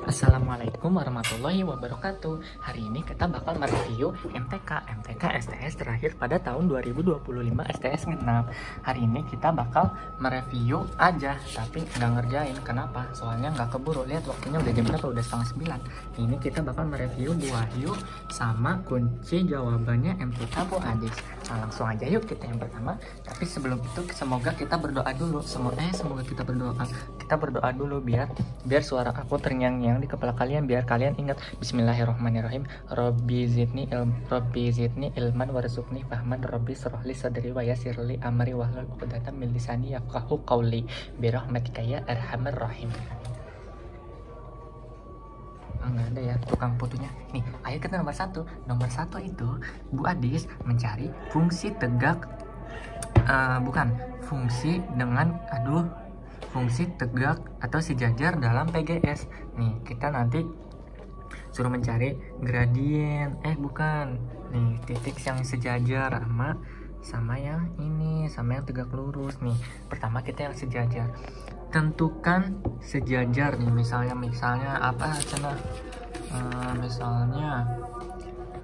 Assalamualaikum warahmatullahi wabarakatuh. Hari ini kita bakal mereview MTK STS terakhir pada tahun 2025 STS 6. Hari ini kita bakal mereview aja, tapi nggak ngerjain. Kenapa? Soalnya nggak keburu. Lihat waktunya udah jam berapa? Udah setengah 9. Ini kita bakal mereview Bu Wahyu sama kunci jawabannya MTK Bu Adis. Nah, langsung aja yuk kita yang pertama. Tapi sebelum itu semoga kita berdoa dulu. Semoga kita berdoa. Kita berdoa dulu biar suara aku terngiang-ngiang di kepala kalian, biar kalian ingat. Bismillahirrahmanirrahim. Robbi zidni ilman warzuqni fahman. Robbi shrahli sadri wa yassirli amri wahlul 'uqdatam min lisani yafqahu qawli birahmatika ya arhamar rahim. Enggak ada ya tukang fotonya. Nih, ayo kita nomor satu. Nomor satu itu Bu Adis mencari fungsi tegak fungsi dengan fungsi tegak atau sejajar dalam PGS. Nih, kita nanti suruh mencari gradien. Nih, titik yang sejajar sama yang ini, sama yang tegak lurus. Nih, pertama kita yang sejajar. Tentukan sejajar nih, misalnya apa cina? Misalnya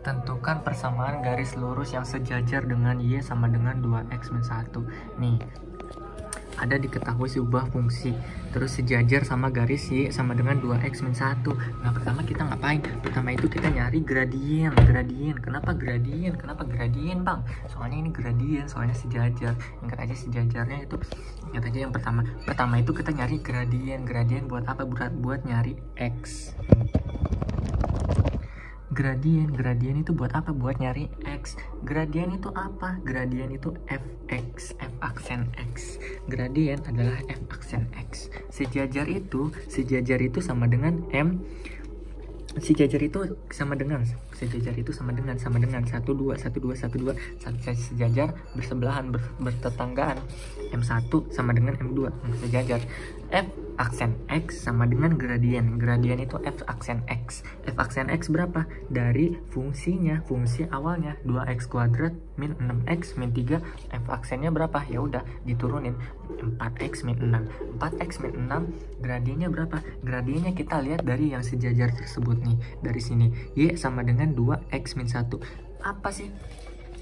tentukan persamaan garis lurus yang sejajar dengan Y sama dengan 2X min 1. Nih, ada diketahui sebuah fungsi terus sejajar sama garis Y sama dengan 2X min 1. Nah, pertama kita ngapain? Pertama itu kita nyari gradien. Kenapa gradien Bang? Soalnya ini gradien, soalnya sejajar. Ingat aja sejajarnya itu. Ingat aja yang pertama itu kita nyari gradien buat apa? Buat nyari X. Gradien itu buat apa? Buat nyari X. Gradien itu apa? Gradien itu fx, f aksen X. Gradien adalah f aksen X. Sejajar itu sama dengan M. Sejajar itu sama dengan 1 2 sejajar bersebelahan bertetanggaan. M1 sama dengan M2 sejajar. F aksen X sama dengan gradien itu F aksen X. F aksen X berapa? Dari fungsi awalnya 2X kuadrat min 6X min 3. F aksennya berapa? Ya udah diturunin 4X min 6. 4X min 6 gradiennya berapa? Gradiennya kita lihat dari yang sejajar tersebut nih. Dari sini Y sama dengan 2X min 1. Apa sih?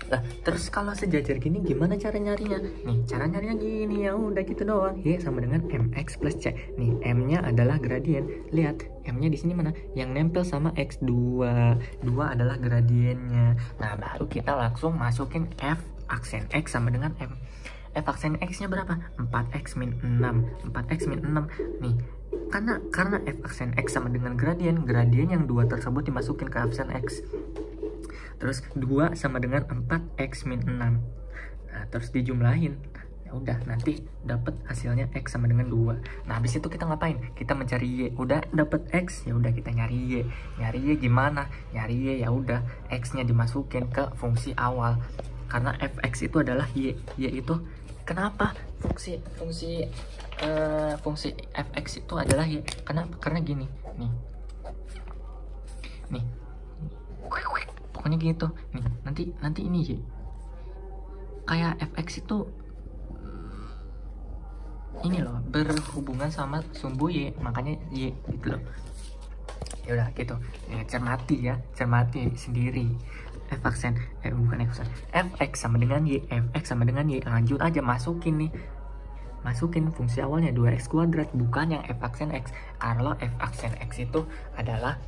Nah, terus kalau sejajar gini gimana cara nyarinya? Nih, cara nyarinya gini, ya udah gitu doang. Y sama dengan MX plus C. Nih, M-nya adalah gradien. Lihat, M-nya di sini mana? Yang nempel sama X2. 2 adalah gradiennya. Nah, baru kita langsung masukin F aksen X sama dengan M. F aksen X-nya berapa? 4X min 6. 4X min 6. Nih, karena F aksen X sama dengan gradien yang 2 tersebut dimasukin ke aksen X. Terus 2 sama dengan 4X min 6. Nah, terus dijumlahin. Ya udah, nanti dapat hasilnya X sama dengan 2. Nah, habis itu kita ngapain? Kita mencari Y. Udah dapat X, ya udah kita nyari Y. Nyari Y gimana? Nyari Y ya udah X-nya dimasukin ke fungsi awal. Karena fx itu adalah Y. Y itu kenapa? Fungsi fx itu adalah Y. Kenapa? Karena gini. Nih. Pokoknya gitu. Nih, nanti ini Y. Kayak fx itu ini loh, berhubungan sama sumbu Y, makanya Y gitu loh. Ya udah gitu. Ya, cermati sendiri. F aksen fx sama dengan Y. Lanjut aja masukin fungsi awalnya 2X kuadrat, bukan yang F aksen X. Kalau F aksen X itu adalah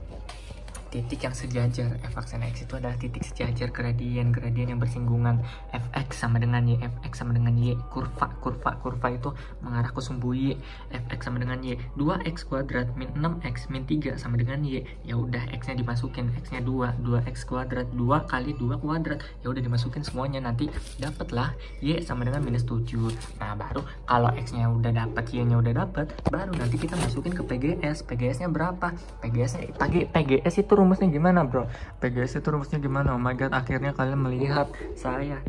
titik yang sejajar. F aksen X itu adalah titik sejajar gradien yang bersinggungan. Fx sama dengan Y. Kurva itu mengarah ke sumbu Y. Fx sama dengan Y. 2X kuadrat min 6X min 3 sama dengan Y. Ya udah X-nya dimasukin. X-nya 2X kuadrat 2 kali 2 kuadrat. Ya udah dimasukin semuanya, nanti dapatlah Y sama dengan minus 7. Nah, baru kalau X-nya udah dapat, Y-nya udah dapat, baru nanti kita masukin ke PGS. PGS-nya berapa? PGS itu rumusnya gimana, bro? PGS itu rumusnya gimana? Oh my god, akhirnya kalian melihat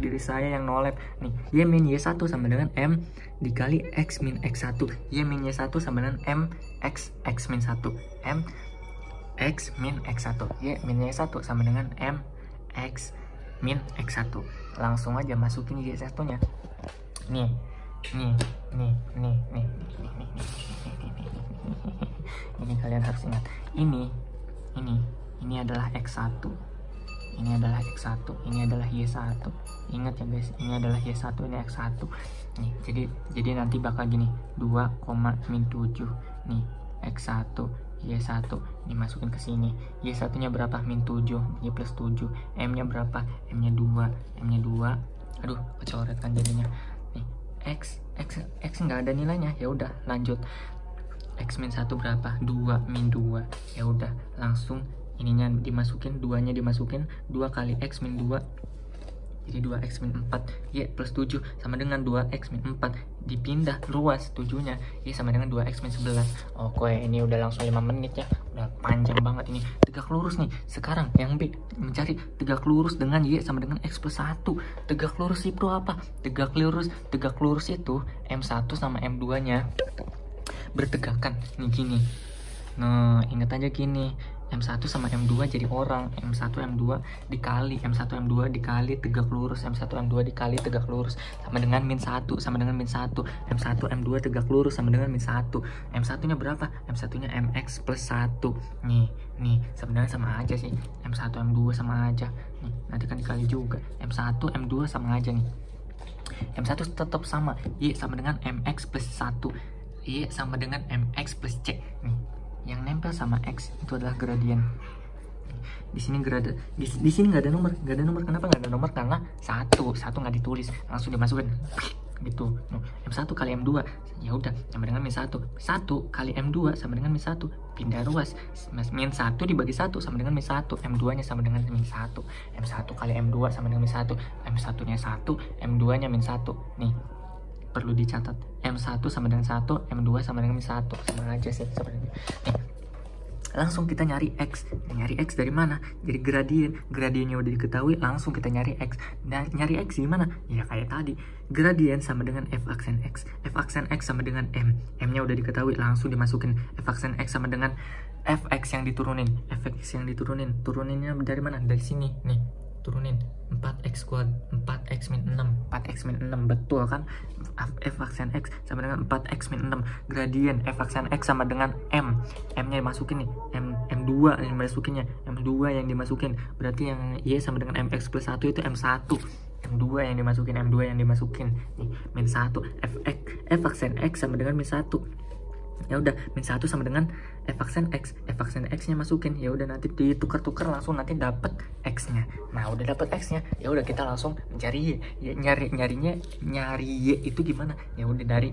diri saya yang nolep. Nih, Y min Y1 sama dengan M dikali X min X1. Y min Y1 sama dengan M X min 1. M X min X1. Y min Y1 sama dengan M X min X1. Langsung aja masukin Y1-nya. Nih, nih ini kalian harus ingat. Ini adalah X1, ini adalah X1, ini adalah Y1. Ingat ya guys, ini adalah Y1, ini X1 nih. Jadi nanti bakal gini, 2,-7 nih, X1 Y1 dimasukin ke sini. Y1 nya berapa? -7, Y plus 7. M nya berapa? M nya 2. Aduh, kecoret kan jadinya nih. X nggak ada nilainya, ya udah lanjut. X min 1 berapa? 2-2. Ya udah langsung ininya dimasukin, 2 nya dimasukin, 2 kali X min 2 jadi 2x min 4, Y plus 7 sama dengan 2x min 4, dipindah luas 7 nya, Y sama dengan 2x min 11. Oke, ini udah langsung 5 menit ya, udah panjang banget ini. Tegak lurus nih, sekarang yang B, mencari tegak lurus dengan Y sama dengan X plus 1. Tegak lurus itu apa? Tegak lurus itu M1 sama M2 nya bertegakan nih gini. Nah, ingat aja gini, M1 sama M2 jadi orang, M1 M2 dikali M1 M2 dikali tegak lurus, M1 M2 dikali tegak lurus sama dengan -1 sama dengan -1. M1 M2 tegak lurus sama dengan -1. M1 nya berapa? M1 nya MX plus 1. Nih sebenarnya sama aja sih, M1 M2 sama aja nih, nanti kan dikali juga. M1 M2 sama aja nih, M1 tetap sama, Y sama dengan MX plus 1, Y sama dengan MX plus C nih. Yang nempel sama X itu adalah gradien. Di sini di sini nggak ada nomor. Kenapa nggak ada nomor? Karena satu nggak ditulis, langsung dimasukin gitu. M1 kali M2 ya udah sama dengan -1. 1 kali M2 sama dengan -1, pindah ruas. -1 dibagi 1 sama dengan -1, M2 nya sama dengan -1. M1 kali M2 sama dengan -1, M1 nya 1, M2 nya -1 nih. Perlu dicatat, M1 sama dengan 1, M2 sama dengan -1, sama aja sih sebenarnya. Langsung kita nyari X. Nyari X dari mana? Jadi gradiennya udah diketahui, langsung kita nyari X. Nah, nyari X gimana? Ya kayak tadi, gradien sama dengan F aksen X, F aksen X sama dengan M. M nya udah diketahui, langsung dimasukin. F aksen X sama dengan Fx yang diturunin, turuninnya dari mana? Dari sini nih, turunin 4x min 6, betul kan? F aksen X sama dengan 4x min 6, gradien F aksen X sama dengan M nya dimasukin nih, M2 yang dimasukinnya, M2 yang dimasukin, berarti yang Y sama dengan MX plus 1 itu M1, M2 yang dimasukin nih, min 1, F aksen X sama dengan min 1. Ya udah, min 1 sama dengan F aksen X nya masukin. Ya udah, nanti ditukar-tukar langsung nanti dapat X nya. Nah, udah dapat X nya, ya udah kita langsung mencari Y. Ya, nyari Y itu gimana? Ya udah dari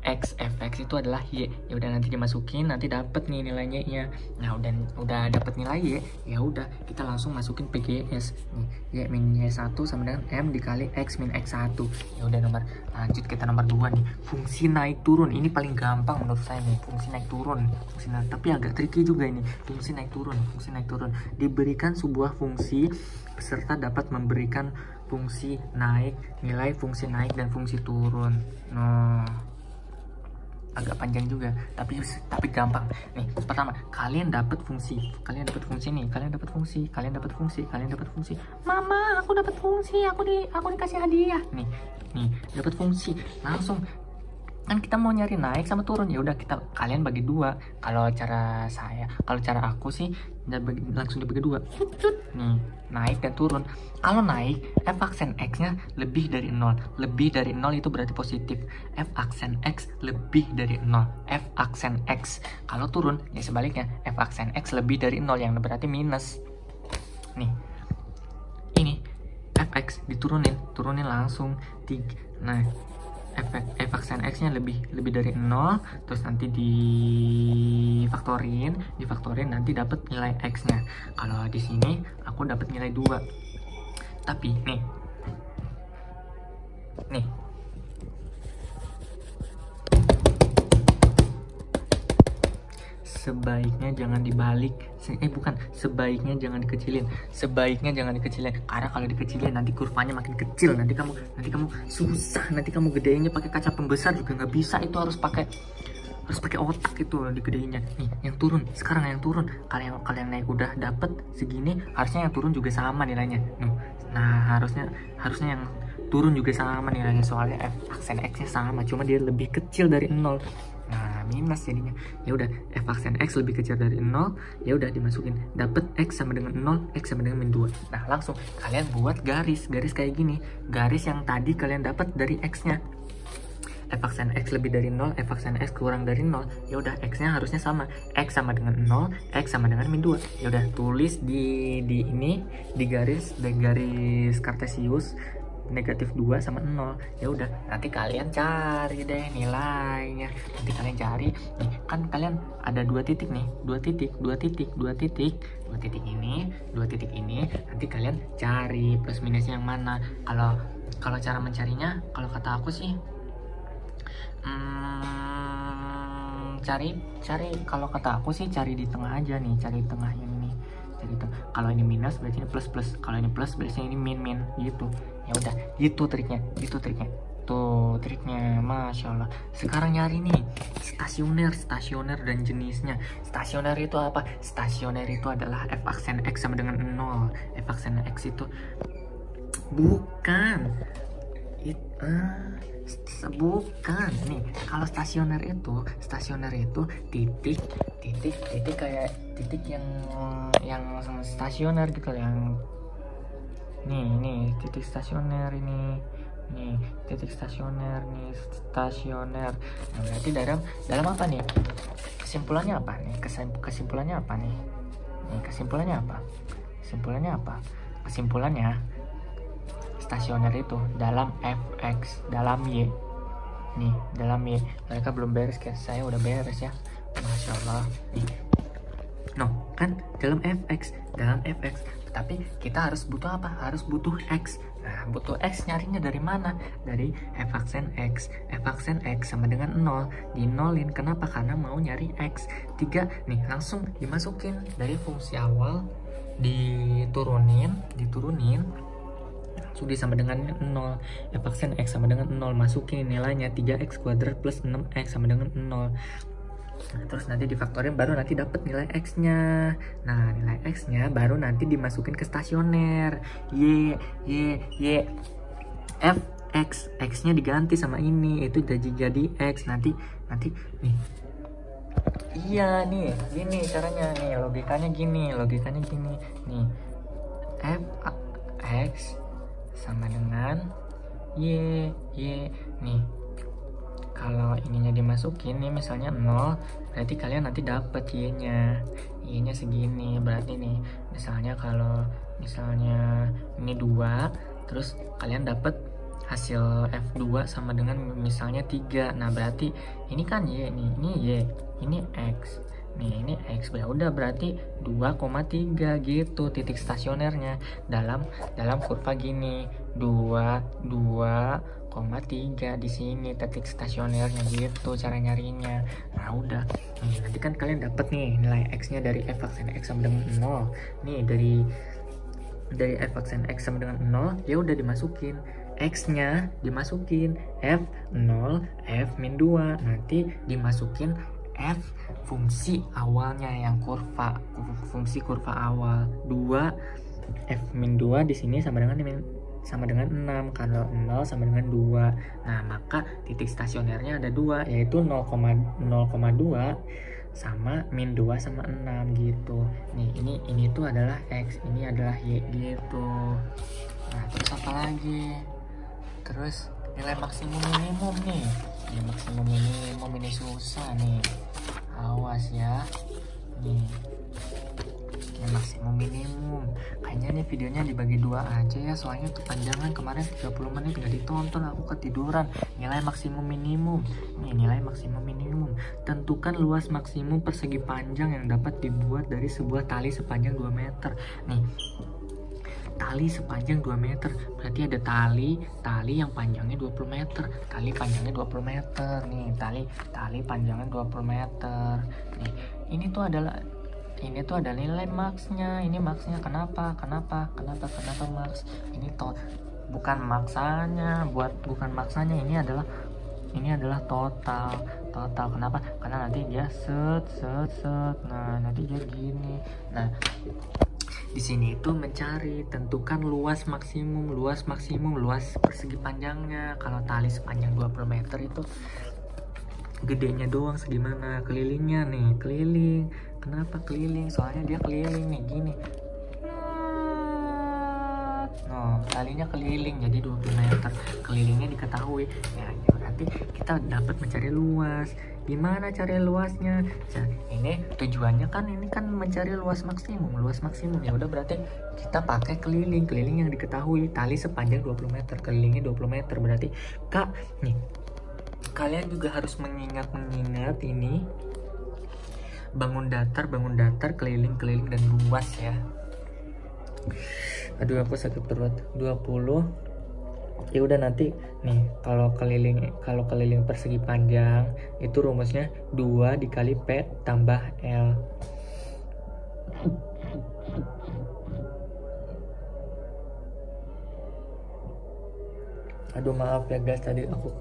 Fx itu adalah Y. Ya udah, nanti dimasukin, nanti dapat nih nilainya Y. Nah, udah dapat nilai Y, ya udah kita langsung masukin PGS nih. Y min Y1 sama dengan M dikali X min X1. Ya udah, lanjut kita nomor 2 nih. Fungsi naik turun. Ini paling gampang menurut saya nih, fungsi naik turun. Tapi agak tricky juga ini, fungsi naik turun. Diberikan sebuah fungsi, peserta dapat memberikan fungsi naik, nilai fungsi naik dan fungsi turun. Agak panjang juga, tapi gampang nih. Pertama, kalian dapat fungsi Mama, aku dapat fungsi, aku dikasih hadiah nih dapat fungsi. Langsung kan kita mau nyari naik sama turun, ya udah kalian bagi 2. Kalau cara aku sih langsung dibagi 2 nih, naik dan turun. Kalau naik, F aksen X nya lebih dari 0 itu berarti positif. F aksen X lebih dari 0, F aksen X. Kalau turun ya sebaliknya, F aksen X lebih dari 0 yang berarti minus nih. Ini Fx turunin langsung 3. Nah, F aksen X nya lebih dari 0, terus nanti difaktorin nanti dapat nilai X nya. Kalau di sini aku dapat nilai 2. Tapi nih sebaiknya jangan dibalik, sebaiknya jangan dikecilin, karena kalau dikecilin nanti kurvanya makin kecil, nanti kamu susah, nanti kamu gedeinnya pakai kaca pembesar juga nggak bisa, itu harus pakai otak itu digedeinnya. Nih, yang turun sekarang, kalian naik udah dapet segini, harusnya yang turun juga sama nilainya. Nah, harusnya yang turun juga sama nilainya, soalnya F aksen X nya sama, cuma dia lebih kecil dari 0. Nah, minus jadinya. Ya udah, f aksen x lebih kecil dari 0, ya udah dimasukin, dapet x sama dengan 0, x sama dengan min 2. Nah langsung kalian buat garis kayak gini, garis yang tadi kalian dapat dari x-nya. F aksen x lebih dari 0, f aksen x kurang dari 0, ya udah x-nya harusnya sama, x sama dengan 0, x sama dengan min 2. Ya udah, tulis di ini, di garis kartesius negatif 2 sama 0. Ya udah, nanti kalian cari deh nilainya. Nanti kalian cari nih, kan kalian ada dua titik nih, dua titik ini, nanti kalian cari plus minusnya yang mana. Kalau cara mencarinya, kalau kata aku sih cari kalau kata aku sih cari di tengah aja nih, cari tengahnya nih, kalau ini minus berarti ini plus, kalau ini plus berarti ini min gitu. Ya udah, itu triknya tuh, triknya. Masya Allah. Sekarang nyari nih stasioner dan jenisnya. Stasioner itu apa? Stasioner itu adalah f aksen x sama dengan 0. F aksen x itu bukan nih, kalau stasioner itu titik kayak titik yang stasioner gitu, yang nih titik stasioner ini, nih titik stasioner nih, stasioner. Nah, berarti dalam apa nih? Kesimpulannya apa nih? Kesimpulannya stasioner itu dalam fx, dalam y. Nih, dalam y. Mereka belum beres, kayak saya udah beres ya. Masya Allah. Nih. No, kan dalam fx. Tapi kita harus butuh apa? Harus butuh x. Nah, butuh x nyarinya dari mana? Dari f aksen x. F aksen x sama dengan 0. Dinolin. Kenapa? Karena mau nyari x. 3. Nih, langsung dimasukin dari fungsi awal, diturunin sudah sama dengan 0. F aksen x sama dengan 0, masukin nilainya 3x kuadrat plus 6x sama dengan 0. Terus nanti difaktorin, baru nanti dapat nilai x-nya. Nah, nilai x-nya baru nanti dimasukin ke stasioner. Y f x-nya diganti sama ini, itu jadi x. Nanti nih. Iya nih, gini caranya nih, logikanya gini. Nih. F x sama dengan y nih. Kalau ininya dimasukin nih, misalnya 0, berarti kalian nanti dapat y-nya segini. Berarti nih, misalnya ini 2, terus kalian dapat hasil f2 sama dengan misalnya 3. Nah, berarti ini kan y nih, ini x. Nih, ini x. Ya udah, berarti 2,3 gitu titik stasionernya dalam kurva gini. 2,3 di sini titik stasionernya gitu cara nyarinya. Nah, udah. Nanti kan kalian dapat nih nilai x-nya dari f aksen x sama dengan 0. Nih, dari f aksen x sama dengan 0, ya udah dimasukin x-nya, dimasukin f0, f min 2. Nanti dimasukin f fungsi awalnya yang fungsi kurva awal 2, f min 2 di sini sama dengan 6, kalau 0 sama dengan 2. Nah, maka titik stasionernya ada 2, yaitu 0,2 sama min 2 sama 6 gitu. Nih, ini tuh adalah x, ini adalah y gitu. Nah, terus apa lagi? Terus nilai maksimum minimum nih. Nilai maksimum minimum ini susah nih. Awas ya. Nih. Nilai maksimum minimum. Kayaknya nih videonya dibagi 2 aja ya, soalnya kepanjangan. Kemarin 30 menit nggak ditonton, aku ketiduran. Nilai maksimum minimum. Nih, nilai maksimum minimum. Tentukan luas maksimum persegi panjang yang dapat dibuat dari sebuah tali sepanjang 2 meter. Nih, tali sepanjang 2 meter, berarti ada tali yang panjangnya 20 meter, tali panjangnya 20 meter nih, tali panjangnya 20 meter nih. Ini tuh adalah nilai maksnya. Ini maksnya kenapa max? Ini bukan maksanya, bukan maksanya, ini adalah total. Kenapa? Karena nanti dia set. Nah, nanti dia gini. Nah, di sini itu mencari, tentukan luas maksimum, luas persegi panjangnya. Kalau tali sepanjang 20 meter itu gedenya doang segimana, kelilingnya nih, keliling. Kenapa keliling? Soalnya dia keliling nih, gini. Oh, kalinya keliling jadi 20 meter. Kelilingnya diketahui. Ya, berarti kita dapat mencari luas. Gimana cari luasnya? Nah, ini tujuannya kan ini kan mencari luas maksimum. Luas maksimum ya udah berarti kita pakai keliling. Keliling yang diketahui, tali sepanjang 20 meter, kelilingnya 20 meter. Berarti Kak, nih kalian juga harus mengingat ini bangun datar, keliling dan luas ya. Aduh aku sakit perut. 20. Ya udah nanti nih kalau keliling persegi panjang itu rumusnya 2 dikali P tambah L. Aduh maaf ya guys, tadi aku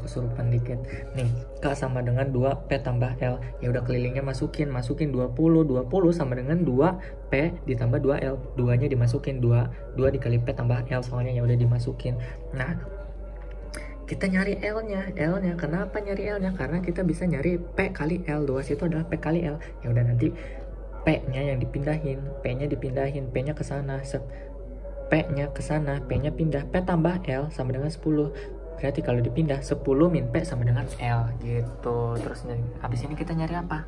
kesurupan dikit. Nih, K sama dengan 2 P tambah L. Ya udah kelilingnya masukin 20 sama dengan 2 P ditambah 2 L. 2-nya dimasukin 2 dikali P tambah L, soalnya ya udah dimasukin. Nah, kita nyari L-nya. Kenapa nyari L-nya? Karena kita bisa nyari P kali L. Luas itu adalah P kali L. Ya udah nanti P-nya yang dipindahin, P-nya ke sana. P-nya ke sana, P-nya pindah, P tambah L sama dengan 10. Berarti kalau dipindah 10 min P sama dengan L gitu. Terus habis ini kita nyari apa?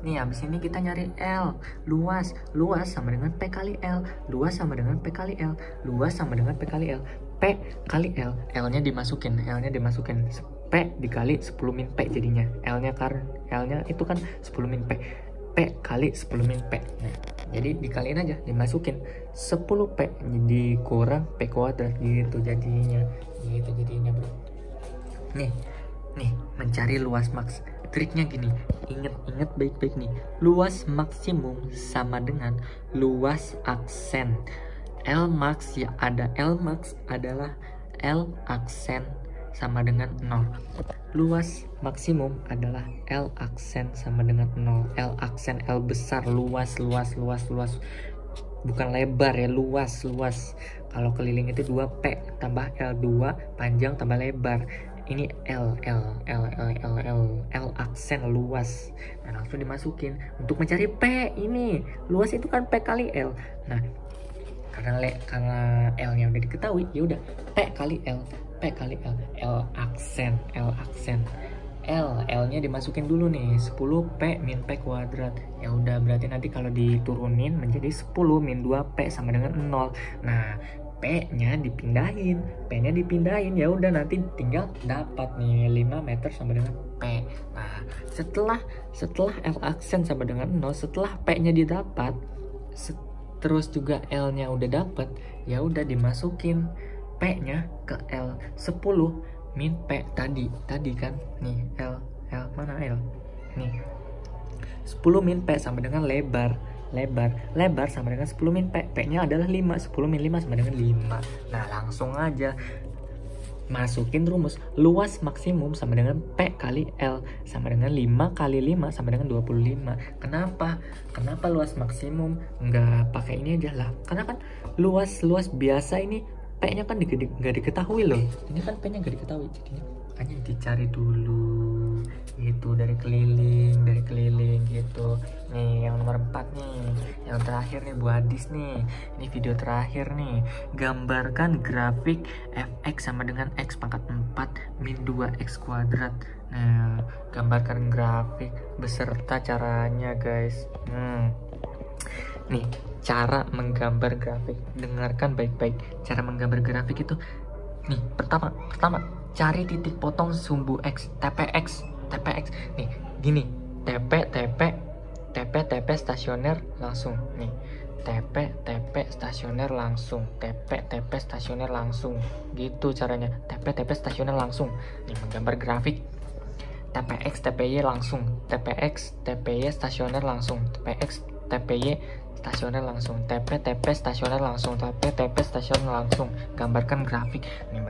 Nih habis ini kita nyari L. Luas sama dengan P kali L. Luas sama dengan P kali L. Luas sama dengan P kali L. P kali L. L-nya dimasukin. P dikali 10 min P jadinya. L-nya itu kan 10 min P. P kali 10 min P. Nah, jadi dikaliin aja, dimasukin 10 P dikurang P kuadrat gitu jadinya bro. Nih mencari luas maks. Triknya gini, inget baik-baik nih. Luas maksimum sama dengan luas aksen. L max adalah L aksen sama dengan 0. Luas maksimum adalah L aksen sama dengan 0. L aksen, L besar, luas. Bukan lebar ya, luas. Kalau keliling itu 2P tambah L, 2 panjang tambah lebar. Ini L aksen luas. Nah, langsung dimasukin untuk mencari P ini. Luas itu kan P kali L. Nah, karena L-nya udah diketahui, ya udah P kali L. L aksen. L-nya dimasukin dulu nih, 10P min P kuadrat. Ya udah berarti nanti kalau diturunin menjadi 10 min 2P sama dengan 0. Nah, P-nya dipindahin, ya udah nanti tinggal dapat nih 5 meter sama dengan P. Nah, setelah L aksen sama dengan 0, setelah P-nya didapat, terus juga L-nya udah dapat, ya udah dimasukin P-nya ke L. 10 min P tadi kan nih, L mana L nih, 10 min P sama dengan lebar sama dengan 10 min P. P-nya adalah 5, 10 min 5 sama dengan 5. Nah, langsung aja masukin rumus luas maksimum sama dengan P kali L sama dengan 5 kali 5 sama dengan 25. Kenapa luas maksimum nggak pakai ini aja lah? Karena kan luas biasa ini P-nya kan nggak diketahui loh. Ini kan P-nya nggak diketahui, jadinya hanya dicari dulu gitu dari keliling gitu. Nih yang nomor 4 nih, yang terakhir nih Bu Adis nih. Ini video terakhir nih. Gambarkan grafik fx sama dengan x pangkat 4 min 2x kuadrat. Nah, gambarkan grafik beserta caranya guys. Nih cara menggambar grafik, dengarkan baik-baik. Cara menggambar grafik itu nih, pertama cari titik potong sumbu X, TPX. Nih gini, TP stasioner langsung nih, TP stasioner langsung, TP stasioner langsung gitu caranya. TP stasioner langsung nih, menggambar grafik TPX TPY langsung, TPX TPY stasioner langsung, TPX TPY stasioner langsung, TP stasioner langsung, TP stasioner langsung. Gambarkan grafik. Ini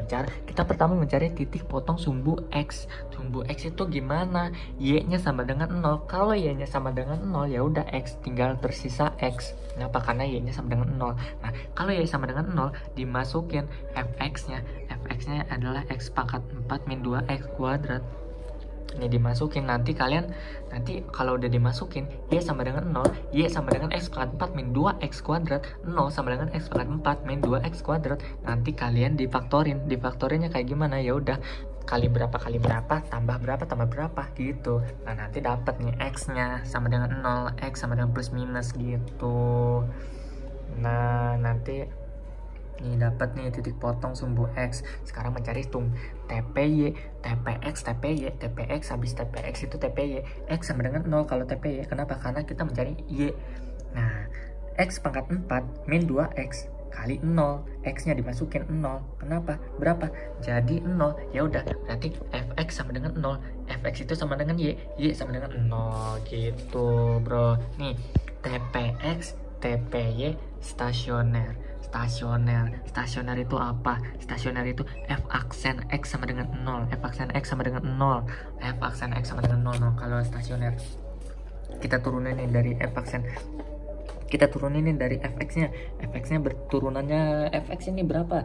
kita pertama mencari titik potong sumbu X. Sumbu X itu gimana? Y-nya sama dengan 0. Kalau Y-nya sama dengan 0, ya udah X, tinggal tersisa X. Kenapa? Karena Y-nya sama dengan 0. Nah, kalau Y sama dengan 0, dimasukin fx-nya. Fx-nya adalah X pangkat 4 min 2X kuadrat. Ini dimasukin, nanti kalau udah dimasukin y sama dengan 0, y sama dengan x pangkat 4 min 2x kuadrat, 0 sama dengan x pangkat 4 min 2x kuadrat. Nanti kalian difaktorinnya kayak gimana? Ya udah kali berapa tambah berapa gitu. Nah nanti dapat nih x nya sama dengan 0, x sama dengan plus minus gitu. Nah nanti nih dapat nih titik potong sumbu x. Sekarang mencari TPY, TPX, TPY, TPX habis TPX itu TPY. X sama dengan 0 kalau TPY. Kenapa? Karena kita mencari y. Nah, x pangkat 4 min 2x kali 0, x-nya dimasukin 0. Kenapa? Berapa? Jadi 0. Ya udah, berarti fx sama dengan 0. Fx itu sama dengan y sama dengan 0 gitu, Bro. Nih, TPX, TPY stasioner itu apa? Stasioner itu f aksen x sama dengan 0, f aksen x sama dengan 0, f aksen x sama dengan 0. Kalau stasioner kita turunin nih dari f aksen, kita turunin nih dari fx-nya. Fx-nya berturunannya fx ini berapa?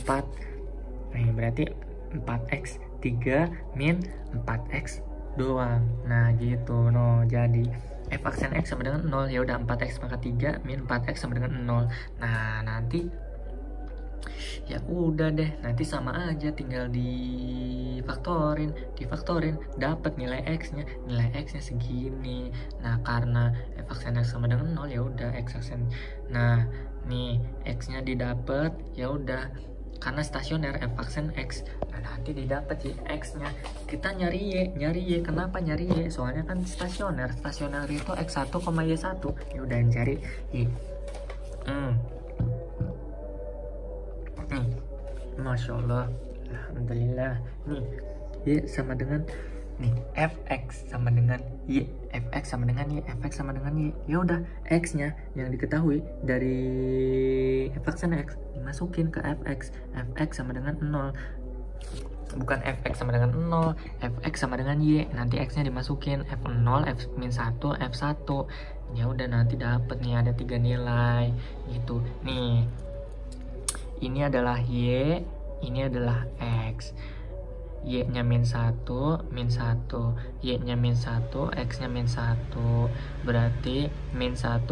4. Nah, berarti 4x 3 min 4x doang. Nah, gitu. No, jadi f aksen x sama dengan 0. Ya udah 4x pangkat 3 min 4x sama dengan 0. Nah, nanti ya udah deh, nanti sama aja, tinggal difaktorin dapat nilai x-nya segini. Nah, karena f aksen x sama dengan 0, ya udah x aksen. Nah, nih x-nya didapat, ya udah karena stasioner f aksen x. Nah, nanti didapat y x-nya. Kita nyari y. Kenapa nyari y? Soalnya kan stasioner itu x1, y1. Ya udah cari y. Nih, Masya Allah, alhamdulillah. Nih, y sama dengan nih fx sama dengan y, fx sama dengan y. Ya udah, x-nya yang diketahui dari f aksen x dimasukin ke fx sama dengan 0. Bukan fx sama dengan 0, fx sama dengan y. Nanti x-nya dimasukin f0, f-1, f1. Ya udah, nanti dapat nih ada 3 nilai gitu. Nih, ini adalah y, ini adalah x. Y-nya min 1, y-nya min 1, x-nya min 1. Berarti min 1,1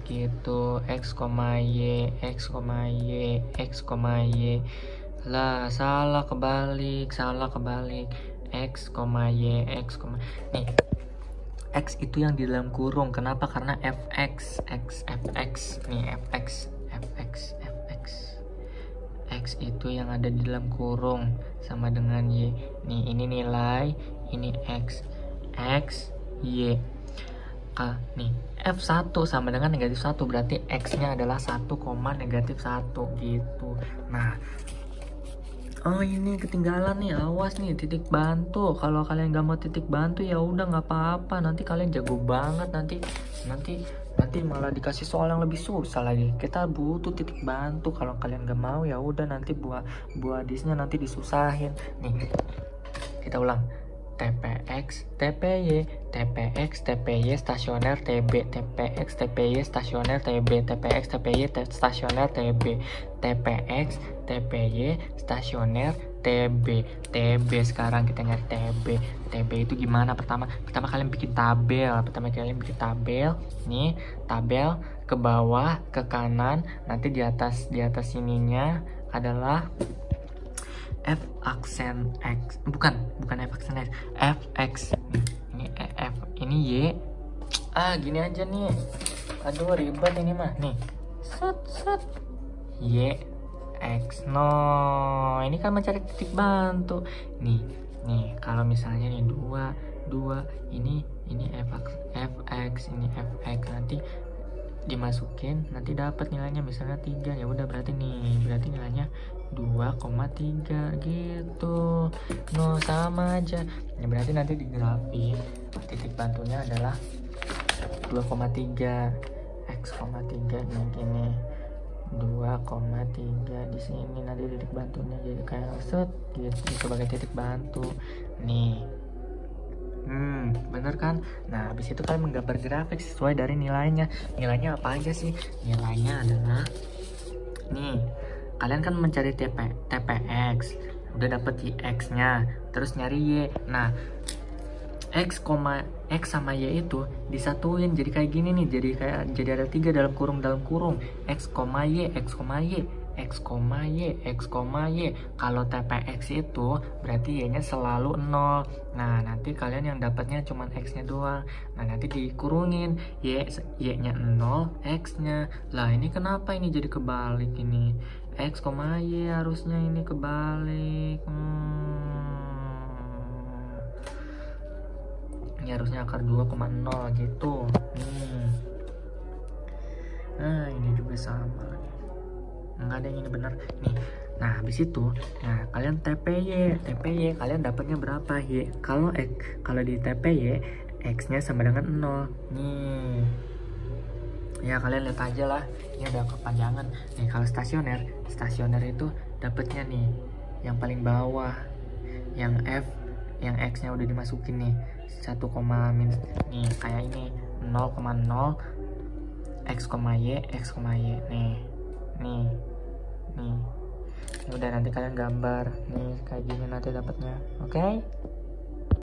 gitu. X, y. Lah, salah kebalik. X, y. Nih, x itu yang di dalam kurung. Kenapa? Karena fx. Nih, fx. X itu yang ada di dalam kurung sama dengan y. Nih, ini nilai, ini x, y. Nih, f1 sama dengan negatif 1, berarti x-nya adalah 1, negatif 1 gitu. Nah, ini ketinggalan nih, awas nih titik bantu. Kalau kalian gak mau titik bantu ya udah nggak apa-apa, nanti kalian jago banget, nanti malah dikasih soal yang lebih susah lagi. Kita butuh titik bantu. Kalau kalian gak mau ya udah, nanti buah disnya nanti disusahin. Nih, kita ulang. TPX, TPY, TPX, TPY stasioner TB, TPX, TPY stasioner TB, TPX, TPY stasioner TB, TPX, TPY stasioner TB. Sekarang kita nyari TB itu gimana? Pertama kalian bikin tabel. Nih, tabel ke bawah, ke kanan, nanti di atas ininya adalah f aksen x, bukan f aksen x, fx. Ini f, ini y. Gini aja nih, aduh ribet ini mah. Nih, set y x. No, ini kan mencari titik bantu. Nih kalau misalnya nih 2 ini fx, ini fx, nanti dimasukin, nanti dapat nilainya misalnya 3. Ya udah, berarti nilainya 2,3 gitu. No, sama aja. Ini berarti nanti di grafik titik bantunya adalah 2,3 x,3 nih gini. 2,3 di sini nanti titik bantunya jadi kayak set gitu sebagai titik bantu. Nih. Bener kan? Nah, habis itu kalian menggambar grafik sesuai dari nilainya. Nilainya apa aja sih? Nilainya adalah nih, kalian kan mencari TPX. udah dapet y x-nya, terus nyari y. Nah, x sama y itu disatuin jadi kayak gini nih, jadi ada 3 dalam kurung x, y, x, y, x, y, x, y. Kalau TPX itu berarti y-nya selalu 0. Nah, nanti kalian yang dapatnya cuma x-nya doang. Nah, nanti dikurungin y-nya 0, x-nya. Lah, ini kenapa ini jadi kebalik ini? X, y harusnya ini kebalik. Ini harusnya akar 2,0 gitu. Nah, ini juga sama lagi. Enggak ada yang ini benar nih. Nah, habis itu, nah kalian TPY kalian dapatnya berapa y? Kalau di TPY x-nya sama dengan 0. Nih. Ya, kalian lihat aja lah. Ini udah kepanjangan. Nih, kalau stasioner itu dapatnya nih yang paling bawah. Yang F, yang x-nya udah dimasukin nih. 1, nih kayak ini 0,0 x, y, x, y. Nih. Ya udah, nanti kalian gambar nih kayak gini nanti dapatnya. Oke?